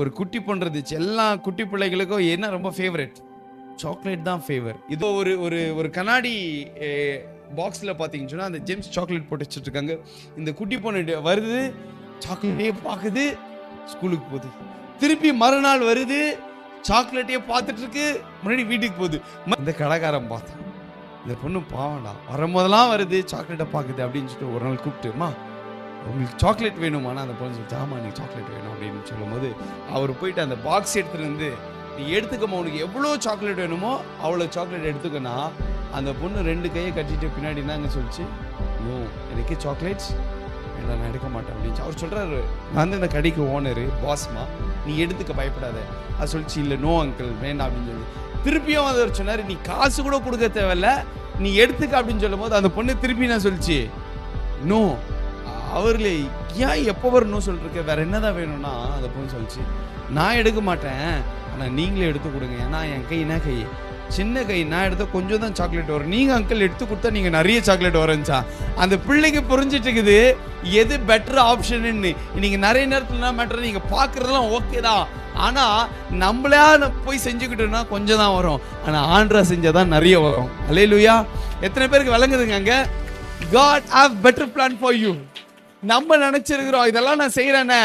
ஒரு குட்டி பொண்ணு இருந்துச்சு. எல்லா குட்டி பிள்ளைகளுக்கும் என்ன ரொம்ப ஃபேவரட்? சாக்லேட் தான் ஃபேவர். இது ஒரு ஒரு ஒரு கண்ணாடி பாக்ஸில் பார்த்தீங்கன்னு சொன்னால் அந்த ஜேம்ஸ் சாக்லேட் போட்டு வச்சுட்டு இருக்காங்க. இந்த குட்டி பொண்ணு வருது, சாக்லேட்டே பார்க்குது, ஸ்கூலுக்கு போகுது. திருப்பி மறுநாள் வருது, சாக்லேட்டையே பார்த்துட்டு இருக்கு, முன்னாடி வீட்டுக்கு போகுது. இந்த கடைக்காரன் பார்த்தான், இந்த பொண்ணு பாவண்டா, வரும்போதெல்லாம் வருது, சாக்லேட்டை பார்க்குது அப்படின்னு சொல்லிட்டு ஒரு நாள் கூப்பிட்டுமா, உங்களுக்கு சாக்லேட் வேணுமானா அந்த பொண்ணு சொல்லிட்டு ஆமா எனக்கு சாக்லேட் வேணும் அப்படின்னு சொல்லும் போது அவர் போயிட்டு அந்த பாக்ஸ் எடுத்துட்டு வந்து நீ எடுத்துக்கமா, உனக்கு எவ்வளோ சாக்லேட் வேணுமோ அவ்வளோ சாக்லேட் எடுத்துக்கனா. அந்த பொண்ணு 2 கையை கட்டிட்டு பின்னாடி தாங்க சொல்லிச்சு, நோ எனக்கு சாக்லேட்ஸ் வேண்டாம், நான் எடுக்க மாட்டேன் அப்படின்னு அவர் சொல்றாரு. நான் வந்து இந்த கடைக்கு ஓனரு, பாஸ்மா, நீ எடுத்துக்க பயப்படாத. அது சொல்லிச்சு, இல்லை நோ அங்கிள் வேண்டாம் அப்படின்னு சொல்லி திருப்பியும் அவர் சொன்னார், நீ காசு கூட கொடுக்க தேவையில்ல, நீ எடுத்துக்க அப்படின்னு சொல்லும் போது அந்த பொண்ணு திருப்பி நான் சொல்லிச்சு, நோ. அவர்களே ஏன் எப்போ வரணும் சொல்லிருக்க, வேற என்னதான் வேணும்னா அந்த பொண்ணு சொல்லிச்சு, நான் எடுக்க மாட்டேன், ஆனால் நீங்களே எடுத்து கொடுங்க, ஏன்னா என் கை என்ன கை, சின்ன கை, நான் எடுத்த கொஞ்சம் தான் சாக்லேட் வரும், நீங்கள் அங்கிள் எடுத்து கொடுத்தா நீங்கள் நிறைய சாக்லேட் வரஞ்சா. அந்த பிள்ளைக்கு புரிஞ்சிட்டு இருக்குது எது பெட்டர் ஆப்ஷன்னு. நீங்கள் நிறைய நேரத்தில் என்ன மேட்டர், நீங்கள் பார்க்குறதெல்லாம் ஓகே தான், ஆனால் நம்மளா போய் செஞ்சுக்கிட்டோம்னா கொஞ்சம் தான் வரும், ஆனால் ஆண்ட்ரா செஞ்சால் தான் நிறைய வரும். அல்லேலூயா. எத்தனை பேருக்கு விளங்குதுங்க அங்கே? God have better plan for you. நம்ம நினைச்சிருக்கிறோம் இதெல்லாம் நான் செய்யறேனே,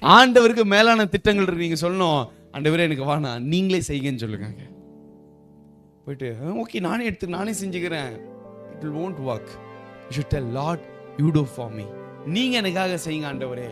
ஆண்டவருக்கு மேலான திட்டங்கள் இருக்கு. நீங்க சொல்லணும், ஆண்டவரே எனக்கு வேணா, நீங்களே செய்யுங்கன்னு சொல்லுங்க. போயிட்டு ஓகே நானே செஞ்சுக்கிறேன், it won't work. You should tell Lord, you do for me. நீங்க எனக்காக செய்யுங்க ஆண்டவரே.